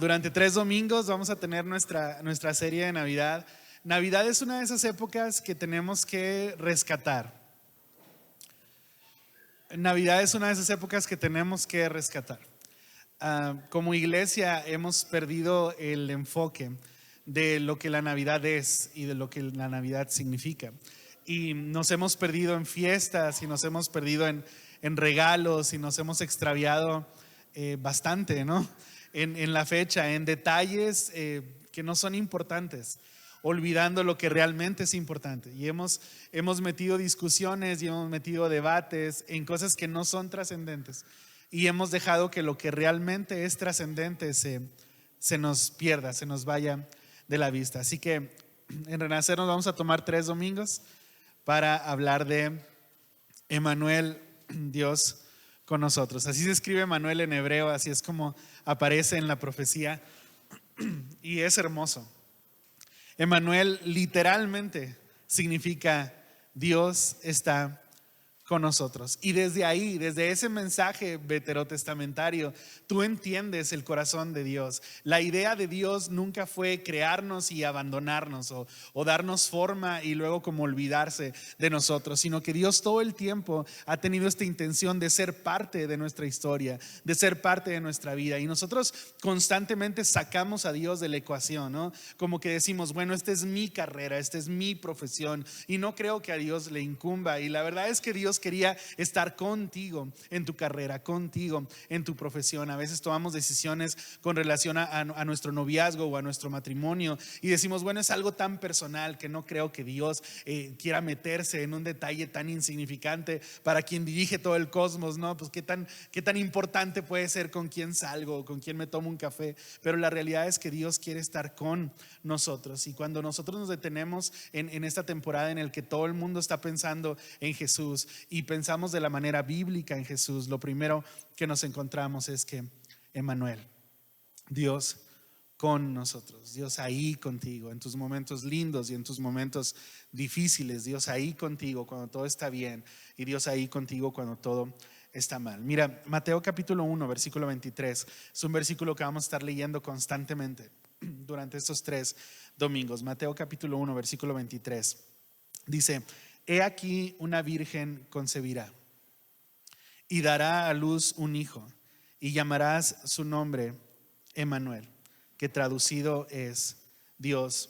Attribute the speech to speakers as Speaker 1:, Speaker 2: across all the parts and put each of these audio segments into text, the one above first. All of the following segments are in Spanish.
Speaker 1: Durante 3 domingos vamos a tener nuestra serie de Navidad. Navidad es una de esas épocas que tenemos que rescatar. Navidad es una de esas épocas que tenemos que rescatar. Como iglesia hemos perdido el enfoque de lo que la Navidad es y de lo que la Navidad significa. Y nos hemos perdido en fiestas y nos hemos perdido en regalos y nos hemos extraviado bastante, ¿no? En la fecha, en detalles que no son importantes, olvidando lo que realmente es importante. Y hemos metido discusiones y hemos metido debates en cosas que no son trascendentes. Y hemos dejado que lo que realmente es trascendente se nos pierda, se nos vaya de la vista. Así que en Renacer nos vamos a tomar 3 domingos para hablar de Emmanuel, Dios con nosotros. Así se escribe Emmanuel en hebreo, así es como aparece en la profecía. Y es hermoso. Emmanuel literalmente significa Dios está con nosotros. Y desde ahí, desde ese mensaje veterotestamentario, tú entiendes el corazón de Dios. La idea de Dios nunca fue crearnos y abandonarnos o darnos forma y luego como olvidarse de nosotros, sino que Dios todo el tiempo ha tenido esta intención de ser parte de nuestra historia, de ser parte de nuestra vida. Y nosotros constantemente sacamos a Dios de la ecuación, ¿no? Como que decimos, bueno, esta es mi carrera, esta es mi profesión, y no creo que a Dios le incumba. Y la verdad es que Dios quería estar contigo en tu carrera, contigo en tu profesión. A veces tomamos decisiones con relación a nuestro noviazgo o a nuestro matrimonio y decimos, bueno, es algo tan personal que no creo que Dios quiera meterse en un detalle tan insignificante para quien dirige todo el cosmos, ¿no? Pues qué tan importante puede ser con quién salgo, con quién me tomo un café. Pero la realidad es que Dios quiere estar con nosotros, y cuando nosotros nos detenemos en esta temporada en el que todo el mundo está pensando en Jesús y pensamos de la manera bíblica en Jesús, lo primero que nos encontramos es que Emmanuel, Dios con nosotros, Dios ahí contigo en tus momentos lindos y en tus momentos difíciles, Dios ahí contigo cuando todo está bien y Dios ahí contigo cuando todo está mal. Mira, Mateo capítulo 1 versículo 23 es un versículo que vamos a estar leyendo constantemente durante estos 3 domingos. Mateo capítulo 1 versículo 23 dice: He aquí una virgen concebirá y dará a luz un hijo, y llamarás su nombre Emmanuel, que traducido es Dios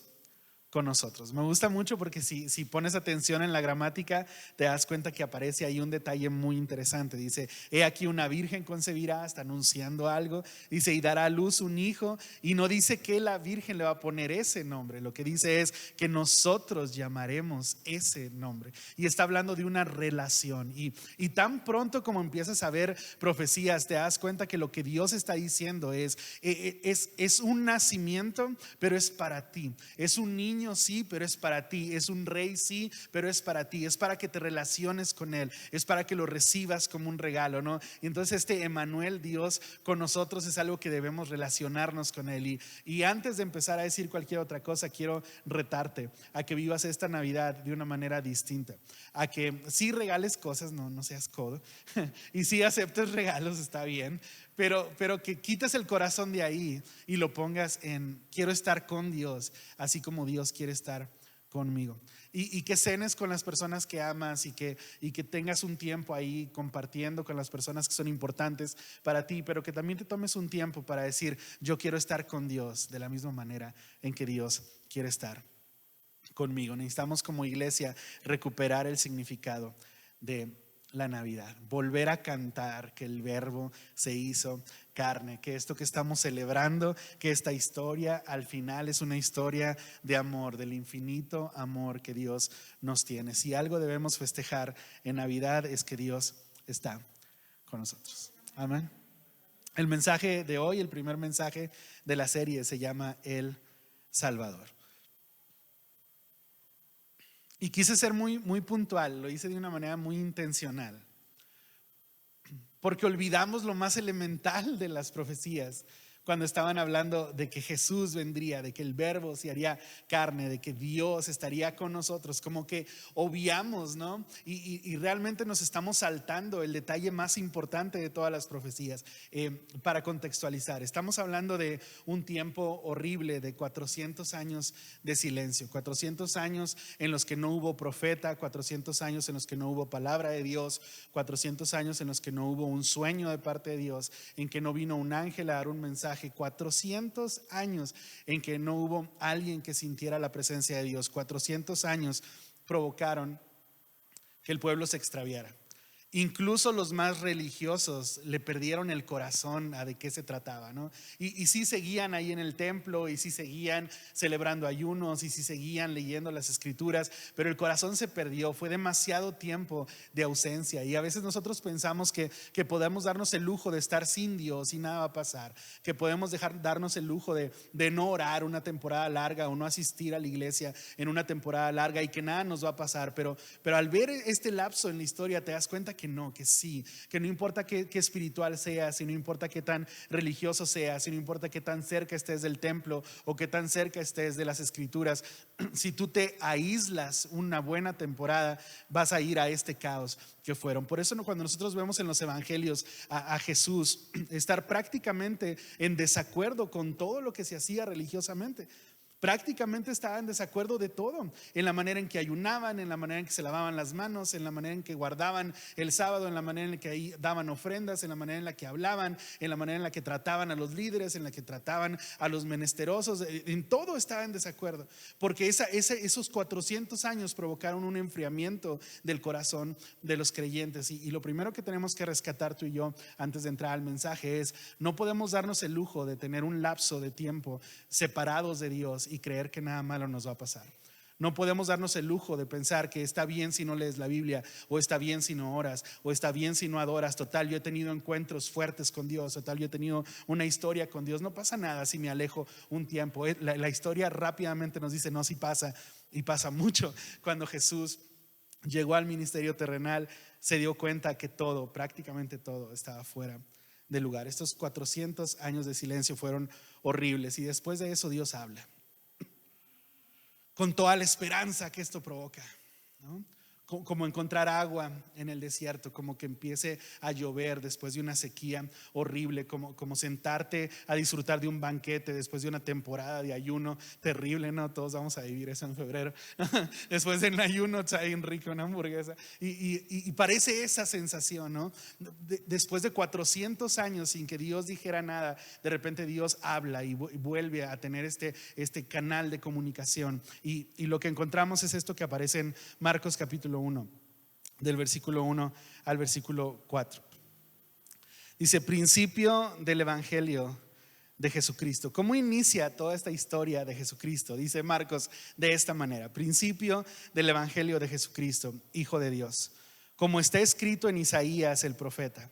Speaker 1: con nosotros. Me gusta mucho porque si pones atención en la gramática te das cuenta que aparece ahí un detalle muy interesante. Dice, he aquí una virgen concebirá, está anunciando algo. Dice, y dará a luz un hijo, y no dice que la virgen le va a poner ese nombre. Lo que dice es que nosotros llamaremos ese nombre, y está hablando de una relación. Y tan pronto como empiezas a ver profecías te das cuenta que lo que Dios está diciendo es un nacimiento, pero es para ti. Es un niño, sí, pero es para ti. Es un rey, sí, pero es para ti. Es para que te relaciones con él, es para que lo recibas como un regalo, ¿no? Y entonces este Emmanuel, Dios con nosotros, es algo que debemos relacionarnos con él. Y antes de empezar a decir cualquier otra cosa, quiero retarte a que vivas esta Navidad de una manera distinta, a que sí regales cosas, no seas codo, y sí aceptes regalos, está bien, pero que quites el corazón de ahí y lo pongas en quiero estar con Dios, así como Dios quiere estar conmigo. Y que cenes con las personas que amas, y que tengas un tiempo ahí compartiendo con las personas que son importantes para ti, pero que también te tomes un tiempo para decir, yo quiero estar con Dios de la misma manera en que Dios quiere estar conmigo. Necesitamos como iglesia recuperar el significado de la Navidad, volver a cantar que el verbo se hizo carne, que esto que estamos celebrando, que esta historia al final es una historia de amor, del infinito amor que Dios nos tiene. Si algo debemos festejar en Navidad es que Dios está con nosotros. Amén. El mensaje de hoy, el primer mensaje de la serie, se llama El Salvador. Y quise ser muy puntual, lo hice de una manera muy intencional, porque olvidamos lo más elemental de las profecías cuando estaban hablando de que Jesús vendría, de que el Verbo se haría carne, de que Dios estaría con nosotros, como que obviamos, ¿no? Y realmente nos estamos saltando el detalle más importante de todas las profecías. Para contextualizar, estamos hablando de un tiempo horrible de 400 años de silencio, 400 años en los que no hubo profeta, 400 años en los que no hubo palabra de Dios, 400 años en los que no hubo un sueño de parte de Dios, en que no vino un ángel a dar un mensaje, 400 años en que no hubo alguien que sintiera la presencia de Dios, 400 años provocaron que el pueblo se extraviara. Incluso los más religiosos le perdieron el corazón a de qué se trataba, ¿no? Y sí seguían ahí en el templo, y sí seguían celebrando ayunos, y sí seguían leyendo las escrituras, pero el corazón se perdió. Fue demasiado tiempo de ausencia, y a veces nosotros pensamos que podemos darnos el lujo de estar sin Dios y nada va a pasar, que podemos darnos el lujo de no orar una temporada larga o no asistir a la iglesia en una temporada larga y que nada nos va a pasar, pero al ver este lapso en la historia te das cuenta que no, que sí, que no importa qué espiritual seas, y no importa qué tan religioso seas, y no importa qué tan cerca estés del templo o qué tan cerca estés de las escrituras, si tú te aíslas una buena temporada, vas a ir a este caos que fueron. Por eso cuando nosotros vemos en los evangelios a Jesús estar prácticamente en desacuerdo con todo lo que se hacía religiosamente, prácticamente estaba en desacuerdo de todo, en la manera en que ayunaban, en la manera en que se lavaban las manos, en la manera en que guardaban el sábado, en la manera en que ahí daban ofrendas, en la manera en la que hablaban, en la manera en la que trataban a los líderes, en la que trataban a los menesterosos. En todo estaba en desacuerdo, porque esos 400 años provocaron un enfriamiento del corazón de los creyentes. Y lo primero que tenemos que rescatar tú y yo antes de entrar al mensaje es: no podemos darnos el lujo de tener un lapso de tiempo separados de Dios y creer que nada malo nos va a pasar. No podemos darnos el lujo de pensar que está bien si no lees la Biblia, o está bien si no oras, o está bien si no adoras. Total, yo he tenido encuentros fuertes con Dios, total, yo he tenido una historia con Dios, no pasa nada si me alejo un tiempo. La historia rápidamente nos dice: no, sí pasa, y pasa mucho. Cuando Jesús llegó al ministerio terrenal, se dio cuenta que todo, prácticamente todo, estaba fuera de lugar. Estos 400 años de silencio fueron horribles, y después de eso Dios habla con toda la esperanza que esto provoca, ¿no? Como encontrar agua en el desierto, como que empiece a llover después de una sequía horrible, como sentarte a disfrutar de un banquete después de una temporada de ayuno terrible, ¿no? Todos vamos a vivir eso en febrero. Después del ayuno, trae un rico una hamburguesa, y parece esa sensación, ¿no? Después de 400 años sin que Dios dijera nada, de repente Dios habla y vuelve a tener este canal de comunicación, y lo que encontramos es esto que aparece en Marcos capítulo 1, del versículo 1 al versículo 4. Dice: principio del evangelio de Jesucristo. ¿Cómo inicia toda esta historia de Jesucristo? Dice Marcos de esta manera: principio del evangelio de Jesucristo, Hijo de Dios, como está escrito en Isaías el profeta: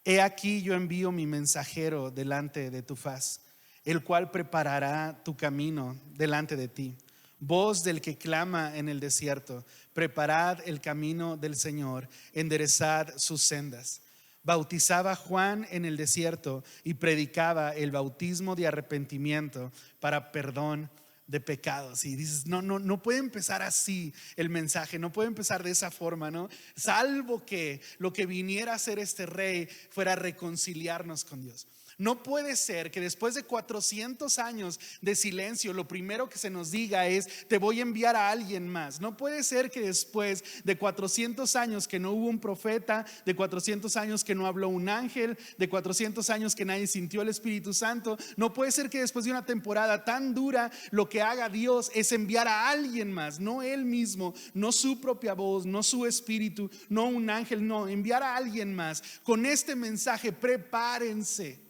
Speaker 1: he aquí yo envío mi mensajero delante de tu faz, el cual preparará tu camino delante de ti. Voz del que clama en el desierto: preparad el camino del Señor, enderezad sus sendas. Bautizaba Juan en el desierto y predicaba el bautismo de arrepentimiento para perdón de pecados. Y dices: no puede empezar así el mensaje, no puede empezar de esa forma, ¿no? Salvo que lo que viniera a hacer este rey fuera reconciliarnos con Dios. No puede ser que después de 400 años de silencio lo primero que se nos diga es: te voy a enviar a alguien más. No puede ser que después de 400 años que no hubo un profeta, de 400 años que no habló un ángel, de 400 años que nadie sintió el Espíritu Santo, no puede ser que después de una temporada tan dura lo que haga Dios es enviar a alguien más, no Él mismo, no su propia voz, no su espíritu, no un ángel, no, enviar a alguien más con este mensaje: prepárense.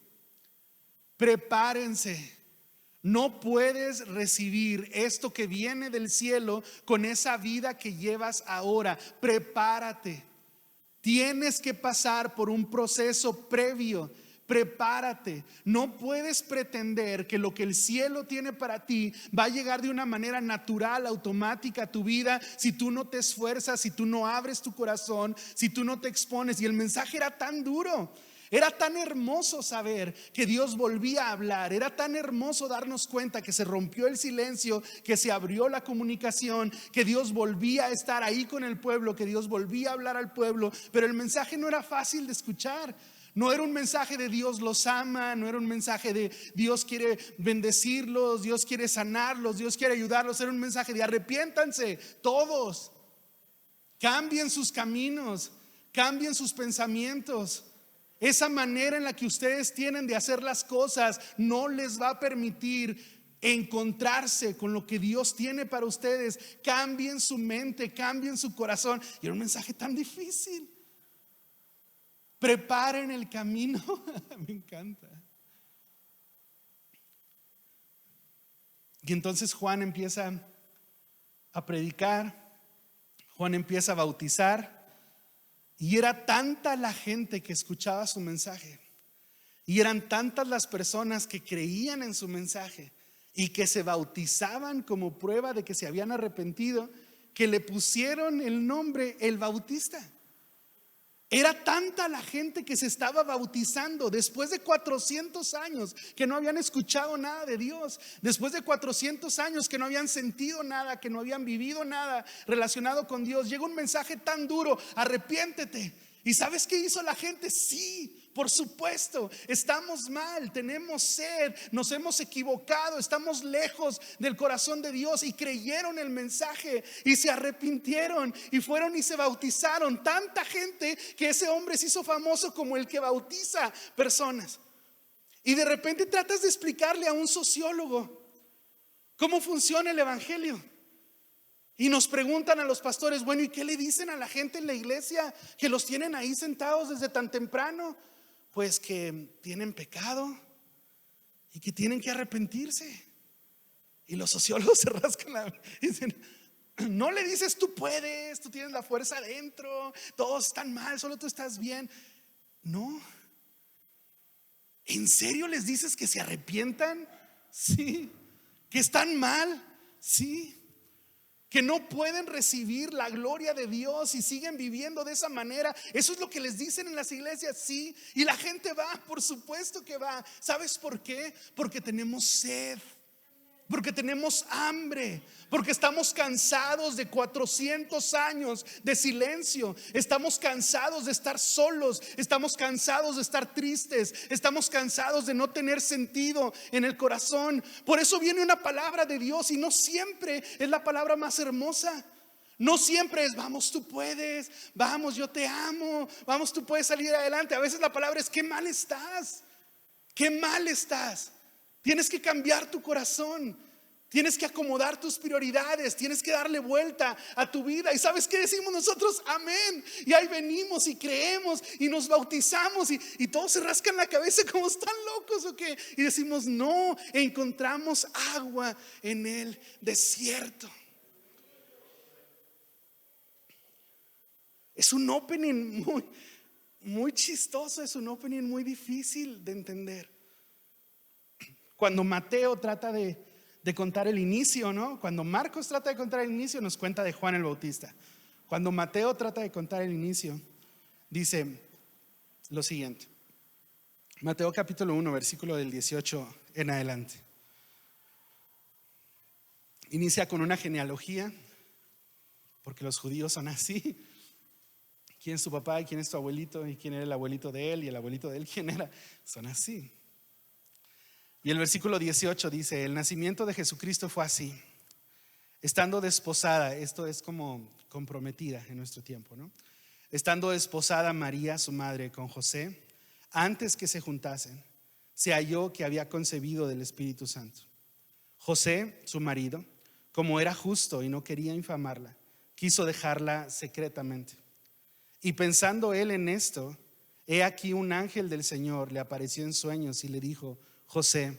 Speaker 1: Prepárense. No puedes recibir esto que viene del cielo con esa vida que llevas ahora. Prepárate. Tienes que pasar por un proceso previo. Prepárate. No puedes pretender que lo que el cielo tiene para ti va a llegar de una manera natural, automática a tu vida, si tú no te esfuerzas, si tú no abres tu corazón, si tú no te expones. Y el mensaje era tan duro. Era tan hermoso saber que Dios volvía a hablar. Era tan hermoso darnos cuenta que se rompió el silencio, que se abrió la comunicación, que Dios volvía a estar ahí con el pueblo, que Dios volvía a hablar al pueblo. Pero el mensaje no era fácil de escuchar. No era un mensaje de Dios los ama, no era un mensaje de Dios quiere bendecirlos, Dios quiere sanarlos, Dios quiere ayudarlos. Era un mensaje de arrepiéntanse todos, cambien sus caminos, cambien sus pensamientos. Esa manera en la que ustedes tienen de hacer las cosas no les va a permitir encontrarse con lo que Dios tiene para ustedes. Cambien su mente, cambien su corazón. Y era un mensaje tan difícil. Preparen el camino. Me encanta. Y entonces Juan empieza a predicar, Juan empieza a bautizar, y era tanta la gente que escuchaba su mensaje, y eran tantas las personas que creían en su mensaje y que se bautizaban como prueba de que se habían arrepentido, que le pusieron el nombre el Bautista. Era tanta la gente que se estaba bautizando después de 400 años que no habían escuchado nada de Dios, después de 400 años que no habían sentido nada, que no habían vivido nada relacionado con Dios. Llega un mensaje tan duro: arrepiéntete. ¿Y sabes qué hizo la gente? Sí, por supuesto, estamos mal, tenemos sed, nos hemos equivocado, estamos lejos del corazón de Dios, y creyeron el mensaje y se arrepintieron y fueron y se bautizaron. Tanta gente que ese hombre se hizo famoso como el que bautiza personas. Y de repente tratas de explicarle a un sociólogo cómo funciona el evangelio. Y nos preguntan a los pastores: bueno, ¿y qué le dicen a la gente en la iglesia que los tienen ahí sentados desde tan temprano? Pues que tienen pecado y que tienen que arrepentirse. Y los sociólogos se rascan y dicen: no le dices tú puedes, tú tienes la fuerza adentro, todos están mal, solo tú estás bien. No. ¿En serio les dices que se arrepientan? Sí. ¿Que están mal? Sí. ¿Que no pueden recibir la gloria de Dios y siguen viviendo de esa manera? Eso es lo que les dicen en las iglesias. Sí. Y la gente va, por supuesto que va. ¿Sabes por qué? Porque tenemos sed, porque tenemos hambre, porque estamos cansados de 400 años de silencio. Estamos cansados de estar solos, estamos cansados de estar tristes, estamos cansados de no tener sentido en el corazón. Por eso viene una palabra de Dios, y no siempre es la palabra más hermosa. No siempre es: vamos, tú puedes, vamos, yo te amo, vamos, tú puedes salir adelante. A veces la palabra es: qué mal estás, qué mal estás. Tienes que cambiar tu corazón, tienes que acomodar tus prioridades, tienes que darle vuelta a tu vida. ¿Y sabes qué decimos nosotros? Amén. Y ahí venimos y creemos y nos bautizamos, y todos se rascan la cabeza como: ¿están locos o qué? Y decimos: no, encontramos agua en el desierto. Es un opening muy chistoso, es un opening muy difícil de entender. Cuando Mateo trata de contar el inicio, ¿no? Cuando Marcos trata de contar el inicio, nos cuenta de Juan el Bautista. Cuando Mateo trata de contar el inicio, dice lo siguiente: Mateo capítulo 1, versículo del 18 en adelante. Inicia con una genealogía, porque los judíos son así. ¿Quién es tu papá y quién es tu abuelito? Y quién era el abuelito de él y el abuelito de él quién era. Son así. Y el versículo 18 dice: el nacimiento de Jesucristo fue así. Estando desposada, esto es como comprometida en nuestro tiempo, ¿no? Estando desposada María, su madre, con José, antes que se juntasen, se halló que había concebido del Espíritu Santo. José, su marido, como era justo y no quería infamarla, quiso dejarla secretamente. Y pensando él en esto, he aquí un ángel del Señor le apareció en sueños y le dijo: José,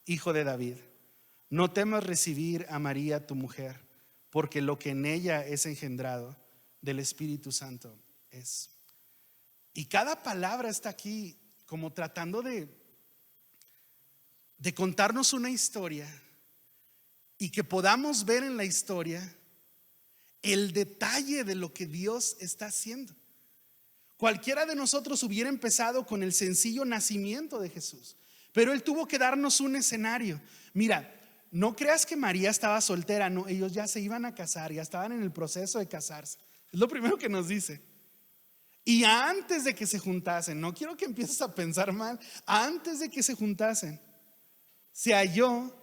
Speaker 1: hijo de David, no temas recibir a María tu mujer, porque lo que en ella es engendrado del Espíritu Santo es. Y cada palabra está aquí como tratando de contarnos una historia, y que podamos ver en la historia el detalle de lo que Dios está haciendo.
Speaker 2: Cualquiera de nosotros hubiera empezado con el sencillo nacimiento de Jesús, pero Él tuvo que darnos un escenario. Mira, no creas que María estaba soltera, no, ellos ya se iban a casar, ya estaban en el proceso de casarse. Es lo primero que nos dice. Y antes de que se juntasen, no quiero que empieces a pensar mal, antes de que se juntasen, se halló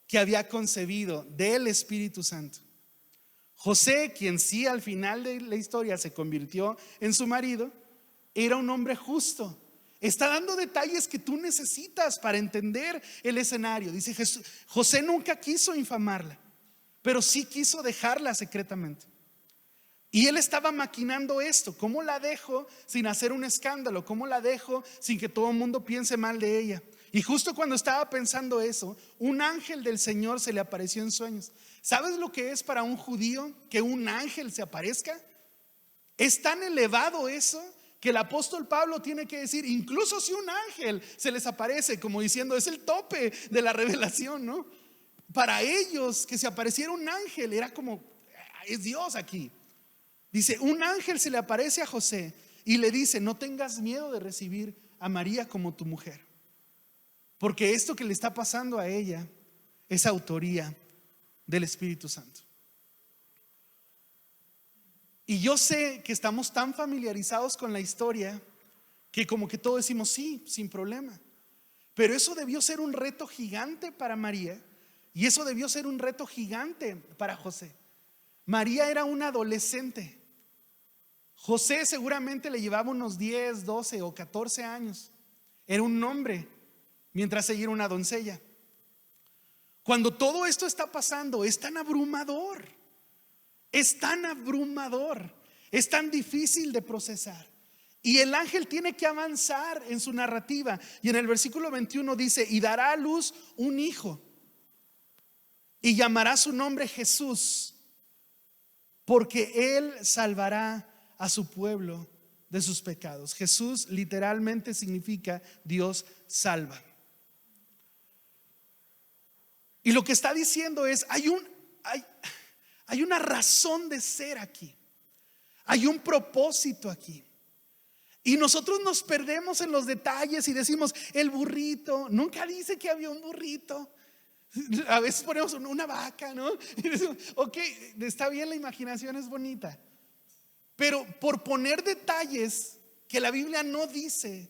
Speaker 2: que había concebido del Espíritu Santo. José, quien sí al final de la historia se convirtió en su marido, era un hombre justo. Está dando detalles que tú necesitas para entender el escenario. Dice José nunca quiso infamarla, pero sí quiso dejarla secretamente. Y él estaba maquinando esto: ¿cómo la dejo sin hacer un escándalo? ¿Cómo la dejo sin que todo el mundo piense mal de ella? Y justo cuando estaba pensando eso, un ángel del Señor se le apareció en sueños. ¿Sabes lo que es para un judío que un ángel se aparezca? Es tan elevado eso que el apóstol Pablo tiene que decir, incluso si un ángel se les aparece, como diciendo, es el tope de la revelación, ¿no? Para ellos que se apareciera un ángel era como, es Dios aquí. Dice, un ángel se le aparece a José y le dice, no tengas miedo de recibir a María como tu mujer, porque esto que le está pasando a ella es autoría del Espíritu Santo. Y yo sé que estamos tan familiarizados con la historia que como que todos decimos sí, sin problema. Pero eso debió ser un reto gigante para María, y eso debió ser un reto gigante para José. María era una adolescente. José seguramente le llevaba unos 10, 12 o 14 años. Era un hombre, mientras ella era una doncella. Cuando todo esto está pasando, es tan abrumador. Es tan abrumador, es tan difícil de procesar. Y el ángel tiene que avanzar en su narrativa. Y en el versículo 21 dice, y dará a luz un hijo, y llamará su nombre Jesús, porque él salvará a su pueblo de sus pecados. Jesús literalmente significa Dios salva. Y lo que está diciendo es, hay una razón de ser aquí. Hay un propósito aquí. Y nosotros nos perdemos en los detalles y decimos, el burrito. Nunca dice que había un burrito. A veces ponemos una vaca, ¿no? Y decimos, ok, está bien, la imaginación es bonita. Pero por poner detalles que la Biblia no dice,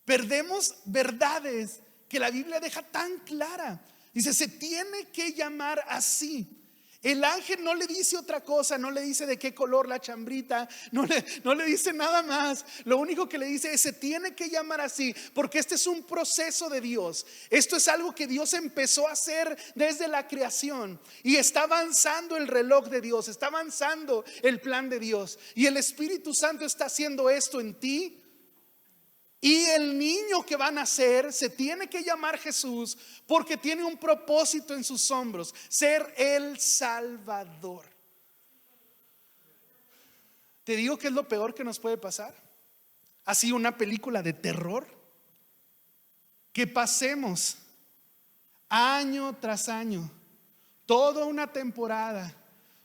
Speaker 2: perdemos verdades que la Biblia deja tan clara. Dice, se tiene que llamar así. El ángel no le dice otra cosa, no le dice de qué color la chambrita, no le dice nada más. Lo único que le dice es, se tiene que llamar así, porque este es un proceso de Dios. Esto es algo que Dios empezó a hacer desde la creación, y está avanzando el reloj de Dios, está avanzando el plan de Dios, y el Espíritu Santo está haciendo esto en ti. Y el niño que va a nacer se tiene que llamar Jesús, porque tiene un propósito en sus hombros: ser el Salvador. Te digo que es lo peor que nos puede pasar. Así una película de terror, que pasemos año tras año, toda una temporada,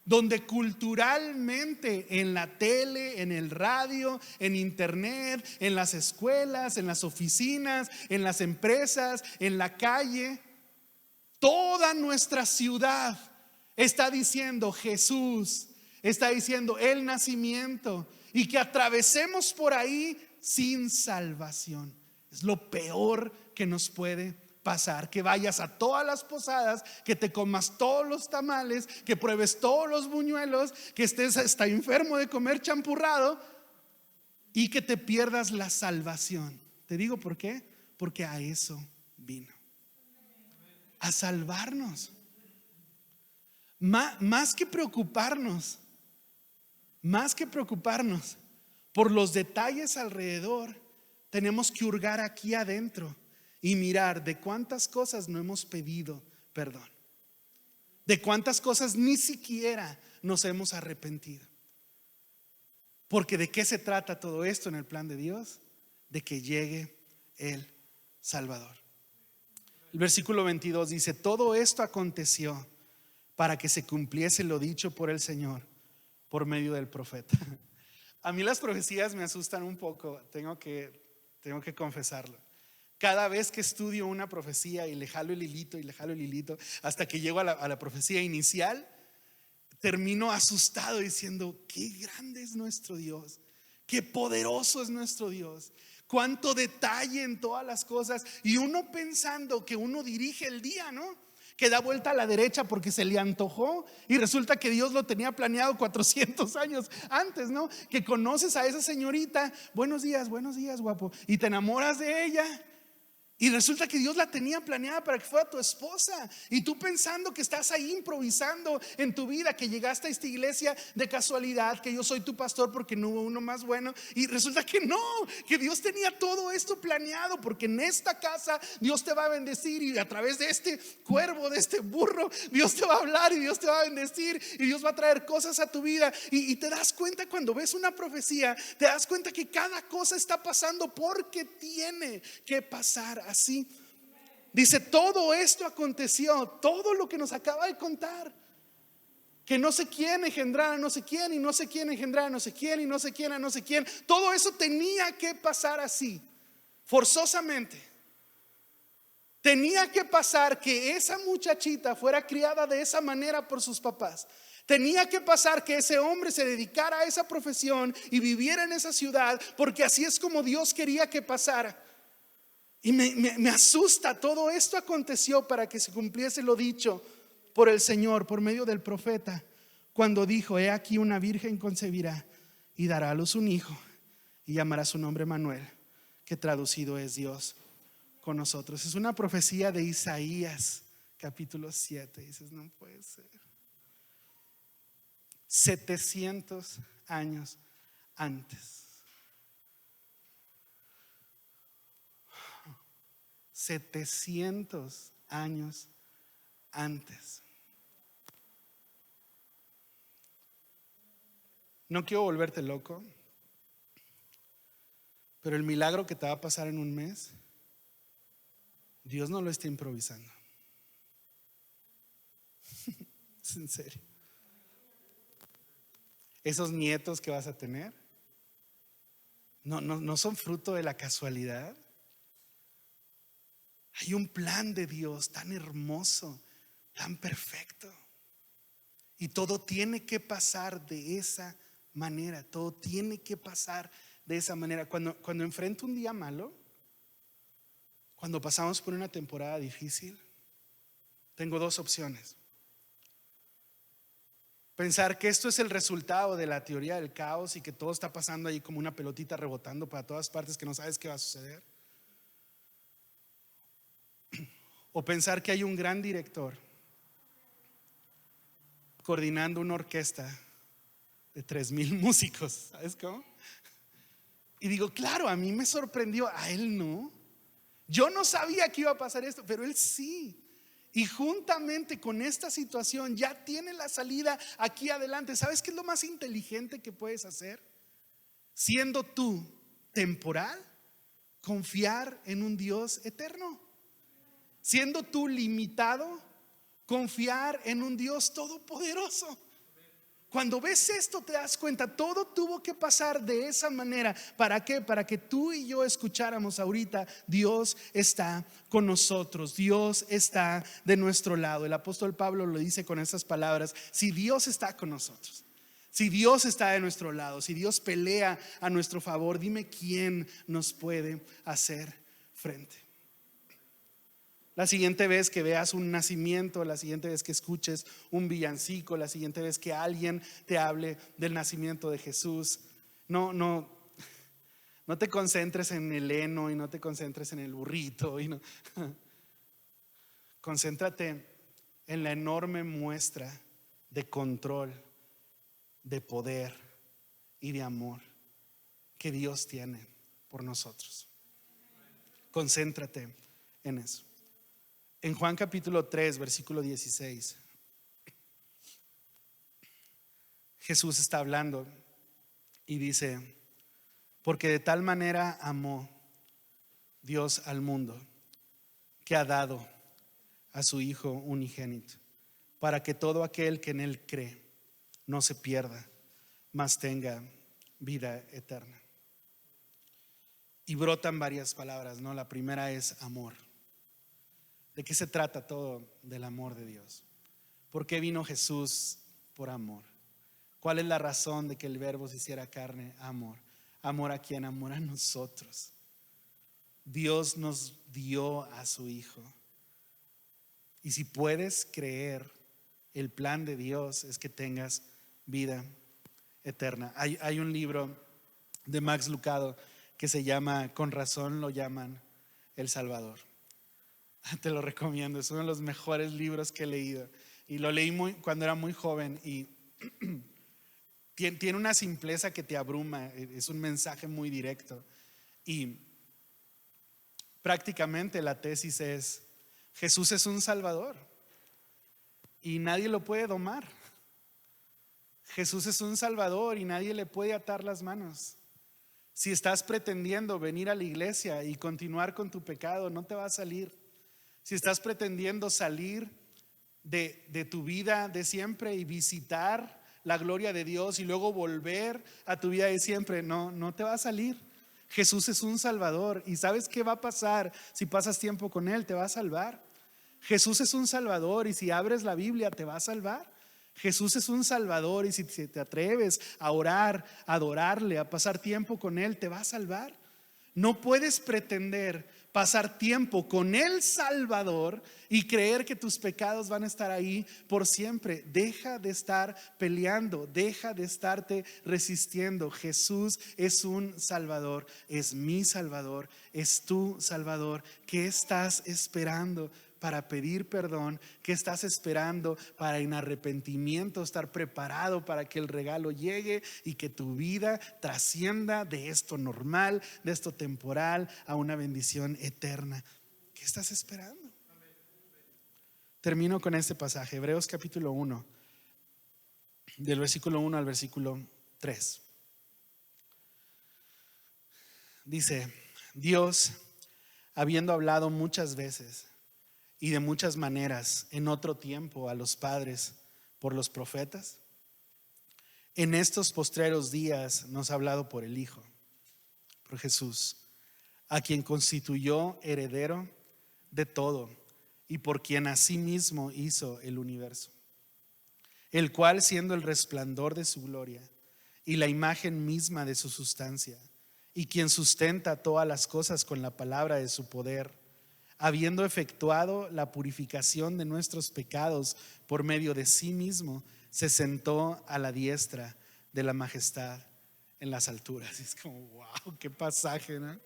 Speaker 2: donde culturalmente en la tele, en el radio, en internet, en las escuelas, en las oficinas, en las empresas, en la calle, toda nuestra ciudad está diciendo Jesús, está diciendo el nacimiento, y que atravesemos por ahí sin salvación. Es lo peor que nos puede pasar, que vayas a todas las posadas, que te comas todos los tamales, que pruebes todos los buñuelos, que estés hasta enfermo de comer champurrado, y que te pierdas la salvación. Te digo por qué, porque a eso vino, a salvarnos. Más que preocuparnos por los detalles alrededor, tenemos que hurgar aquí adentro y mirar de cuántas cosas no hemos pedido perdón, de cuántas cosas ni siquiera nos hemos arrepentido. Porque ¿de qué se trata todo esto en el plan de Dios? De que llegue el Salvador. El versículo 22 dice, todo esto aconteció para que se cumpliese lo dicho por el Señor por medio del profeta. A mí las profecías me asustan un poco, tengo que confesarlo. Cada vez que estudio una profecía y le jalo el hilito y le jalo el hilito hasta que llego a la profecía inicial, termino asustado diciendo: qué grande es nuestro Dios, qué poderoso es nuestro Dios, cuánto detalle en todas las cosas. Y uno pensando que uno dirige el día, ¿no? Que da vuelta a la derecha porque se le antojó y resulta que Dios lo tenía planeado 400 años antes, ¿no? Que conoces a esa señorita, buenos días, guapo, y te enamoras de ella. Y resulta que Dios la tenía planeada para que fuera tu esposa. Y tú pensando que estás ahí improvisando en tu vida, que llegaste a esta iglesia de casualidad, que yo soy tu pastor porque no hubo uno más bueno. Y resulta que no, que Dios tenía todo esto planeado, porque en esta casa Dios te va a bendecir. Y a través de este cuervo, de este burro, Dios te va a hablar y Dios te va a bendecir. Y Dios va a traer cosas a tu vida. Y te das cuenta cuando ves una profecía, te das cuenta que cada cosa está pasando porque tiene que pasar así. Dice: todo esto aconteció, todo lo que nos acaba de contar, que no sé quién engendrara no sé quién, y no sé quién engendrara no sé quién, y no sé quién a no sé quién. Todo eso tenía que pasar así, forzosamente. Tenía que pasar que esa muchachita fuera criada de esa manera por sus papás. Tenía que pasar que ese hombre se dedicara a esa profesión y viviera en esa ciudad, porque así es como Dios quería que pasara. Y me asusta. Todo esto aconteció para que se cumpliese lo dicho por el Señor por medio del profeta, cuando dijo: he aquí una virgen concebirá y dará a luz un hijo y llamará su nombre Manuel, que traducido es Dios con nosotros. Es una profecía de Isaías capítulo 7. Dices: no puede ser. 700 años antes. 700 años antes. No quiero volverte loco, pero el milagro que te va a pasar en un mes, Dios no lo está improvisando. Es en serio. Esos nietos que vas a tener no son fruto de la casualidad. Hay un plan de Dios tan hermoso, tan perfecto. Y todo tiene que pasar de esa manera. Todo tiene que pasar de esa manera. Cuando enfrento un día malo, cuando pasamos por una temporada difícil, tengo dos opciones: pensar que esto es el resultado de la teoría del caos y que todo está pasando ahí como una pelotita rebotando para todas partes, que no sabes qué va a suceder. O pensar que hay un gran director coordinando una orquesta de 3,000 músicos. ¿Sabes cómo? Y digo: claro, a mí me sorprendió, a él no. Yo no sabía que iba a pasar esto, pero él sí. Y juntamente con esta situación ya tiene la salida aquí adelante. ¿Sabes qué es lo más inteligente que puedes hacer? Siendo tú temporal, confiar en un Dios eterno. Siendo tú limitado, confiar en un Dios todopoderoso. Cuando ves esto te das cuenta, todo tuvo que pasar de esa manera. ¿Para qué? Para que tú y yo escucháramos ahorita: Dios está con nosotros, Dios está de nuestro lado. El apóstol Pablo lo dice con estas palabras: si Dios está con nosotros, si Dios está de nuestro lado, si Dios pelea a nuestro favor, dime quién nos puede hacer frente. La siguiente vez que veas un nacimiento, la siguiente vez que escuches un villancico, la siguiente vez que alguien te hable del nacimiento de Jesús, no te concentres en el heno y no te concentres en el burrito y no. Concéntrate en la enorme muestra de control, de poder y de amor que Dios tiene por nosotros. Concéntrate en eso. En Juan capítulo 3, versículo 16, Jesús está hablando y dice: porque de tal manera amó Dios al mundo, que ha dado a su Hijo unigénito, para que todo aquel que en él cree no se pierda, mas tenga vida eterna. Y brotan varias palabras, ¿no? La primera es amor. ¿De qué se trata todo? Del amor de Dios. ¿Por qué vino Jesús? Por amor. ¿Cuál es la razón de que el verbo se hiciera carne? Amor. ¿Amor a quién? Amor a nosotros. Dios nos dio a su Hijo. Y si puedes creer, el plan de Dios es que tengas vida eterna. Hay un libro de Max Lucado que se llama Con razón lo llaman El Salvador. Te lo recomiendo, es uno de los mejores libros que he leído. Y lo leí cuando era muy joven y tiene una simpleza que te abruma. Es un mensaje muy directo. Y prácticamente la tesis es: Jesús es un Salvador y nadie lo puede domar. Jesús es un Salvador y nadie le puede atar las manos. Si estás pretendiendo venir a la iglesia y continuar con tu pecado, no te va a salir. Si estás pretendiendo salir de tu vida de siempre y visitar la gloria de Dios y luego volver a tu vida de siempre, no te va a salir. Jesús es un Salvador y ¿sabes qué va a pasar si pasas tiempo con Él? Te va a salvar. Jesús es un Salvador y si abres la Biblia te va a salvar. Jesús es un Salvador y si te atreves a orar, a adorarle, a pasar tiempo con Él, te va a salvar. No puedes pretender pasar tiempo con el Salvador y creer que tus pecados van a estar ahí por siempre. Deja de estar peleando, deja de estarte resistiendo. Jesús es un Salvador, es mi Salvador, es tu Salvador. ¿Qué estás esperando para pedir perdón? ¿Qué estás esperando para en arrepentimiento estar preparado para que el regalo llegue y que tu vida trascienda de esto normal, de esto temporal, a una bendición eterna? ¿Qué estás esperando? Termino con este pasaje, Hebreos capítulo 1, del versículo 1 al versículo 3. Dice: Dios, habiendo hablado muchas veces y de muchas maneras en otro tiempo a los padres por los profetas, en estos postreros días nos ha hablado por el Hijo, por Jesús, a quien constituyó heredero de todo y por quien asimismo hizo el universo, el cual, siendo el resplandor de su gloria y la imagen misma de su sustancia, y quien sustenta todas las cosas con la palabra de su poder, habiendo efectuado la purificación de nuestros pecados por medio de sí mismo, se sentó a la diestra de la majestad en las alturas. Es como, wow, qué pasaje, ¿no?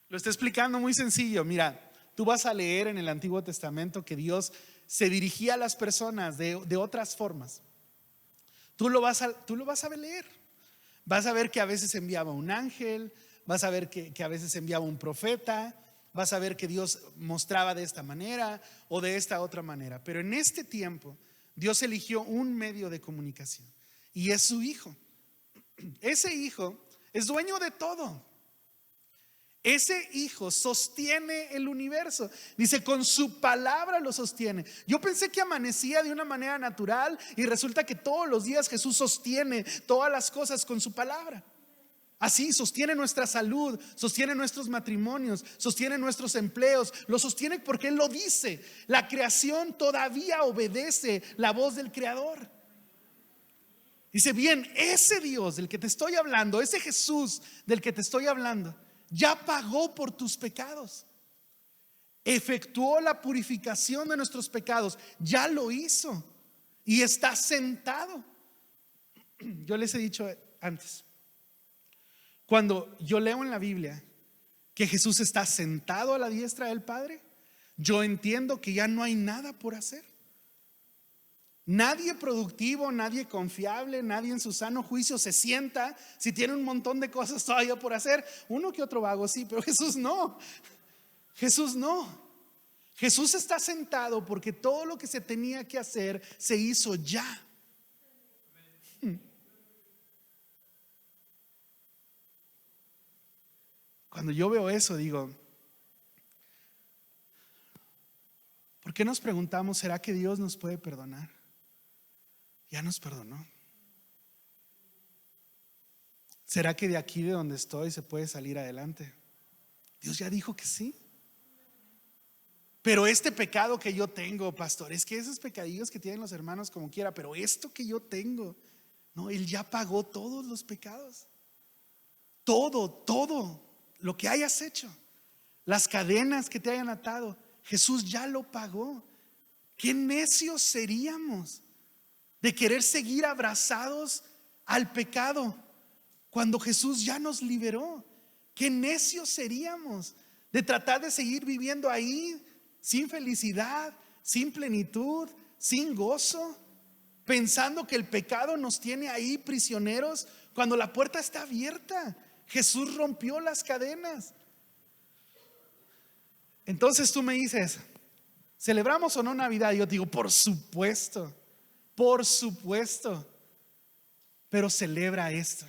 Speaker 2: Lo está explicando muy sencillo. Mira, tú vas a leer en el Antiguo Testamento que Dios se dirigía a las personas de otras formas. Tú lo vas a leer. Vas a ver que a veces enviaba un ángel, vas a ver que a veces enviaba un profeta, vas a ver que Dios mostraba de esta manera o de esta otra manera. Pero en este tiempo Dios eligió un medio de comunicación y es su Hijo. Ese Hijo es dueño de todo. Ese Hijo sostiene el universo. Dice, con su palabra lo sostiene. Yo pensé que amanecía de una manera natural y resulta que todos los días Jesús sostiene todas las cosas con su palabra. Así sostiene nuestra salud, sostiene nuestros matrimonios, sostiene nuestros empleos. Lo sostiene porque Él lo dice. La creación todavía obedece la voz del Creador. Dice, bien, ese Dios del que te estoy hablando, ese Jesús del que te estoy hablando, ya pagó por tus pecados, efectuó la purificación de nuestros pecados, ya lo hizo y está sentado. Yo les he dicho antes, cuando yo leo en la Biblia que Jesús está sentado a la diestra del Padre, yo entiendo que ya no hay nada por hacer. Nadie productivo, nadie confiable, nadie en su sano juicio se sienta si tiene un montón de cosas todavía por hacer. Uno que otro vago sí, pero Jesús no. Jesús no. Jesús está sentado porque todo lo que se tenía que hacer se hizo ya. Cuando yo veo eso digo, ¿por qué nos preguntamos, ¿será que Dios nos puede perdonar? Ya nos perdonó. ¿Será que de aquí de donde estoy se puede salir adelante? Dios ya dijo que sí. Pero este pecado que yo tengo, pastor, es que esos pecadillos que tienen los hermanos como quiera, pero esto que yo tengo, no, Él ya pagó todos los pecados. Todo lo que hayas hecho, las cadenas que te hayan atado, Jesús ya lo pagó. Qué necios seríamos de querer seguir abrazados al pecado cuando Jesús ya nos liberó. Qué necios seríamos de tratar de seguir viviendo ahí sin felicidad, sin plenitud, sin gozo, pensando que el pecado nos tiene ahí prisioneros cuando la puerta está abierta. Jesús rompió las cadenas. Entonces tú me dices, ¿celebramos o no Navidad? Yo digo, por supuesto, pero celebra esto: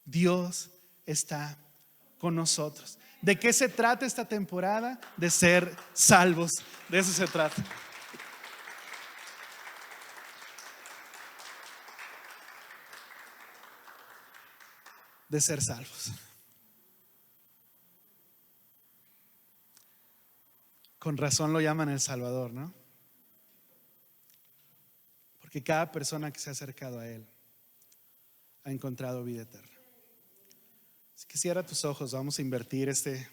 Speaker 2: Dios está con nosotros. ¿De qué se trata esta temporada? De ser salvos. De eso se trata. De ser salvos. Con razón lo llaman el Salvador, ¿no? Porque cada persona que se ha acercado a Él ha encontrado vida eterna. Así que cierra tus ojos. Vamos a invertir este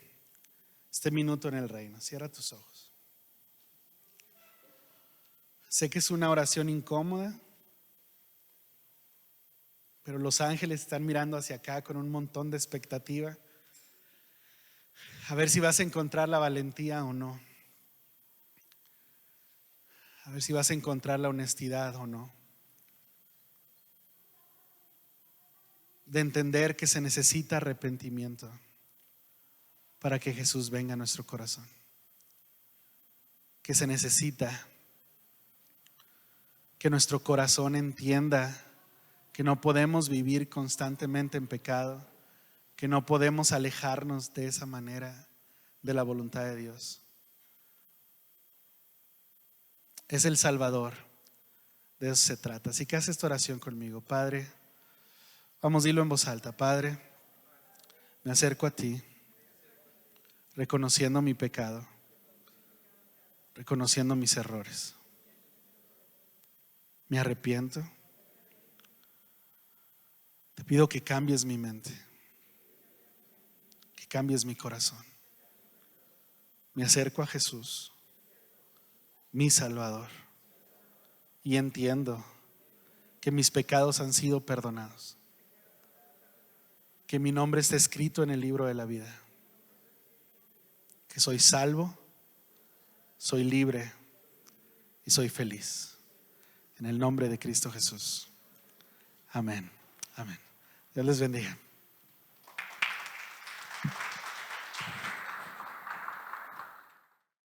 Speaker 2: minuto en el reino. Cierra tus ojos. Sé que es una oración incómoda, pero los ángeles están mirando hacia acá con un montón de expectativa, a ver si vas a encontrar la valentía o no, a ver si vas a encontrar la honestidad o no, de entender que se necesita arrepentimiento para que Jesús venga a nuestro corazón, que se necesita que nuestro corazón entienda que no podemos vivir constantemente en pecado, que no podemos alejarnos de esa manera de la voluntad de Dios. Es el Salvador, de eso se trata. Así que haz esta oración conmigo. Padre, vamos, dilo en voz alta. Padre, me acerco a ti, reconociendo mi pecado, reconociendo mis errores. Me arrepiento. Te pido que cambies mi mente, que cambies mi corazón. Me acerco a Jesús, mi Salvador, y entiendo que mis pecados han sido perdonados, que mi nombre está escrito en el libro de la vida, que soy salvo, soy libre y soy feliz. En el nombre de Cristo Jesús. Amén. Amén. Dios les bendiga.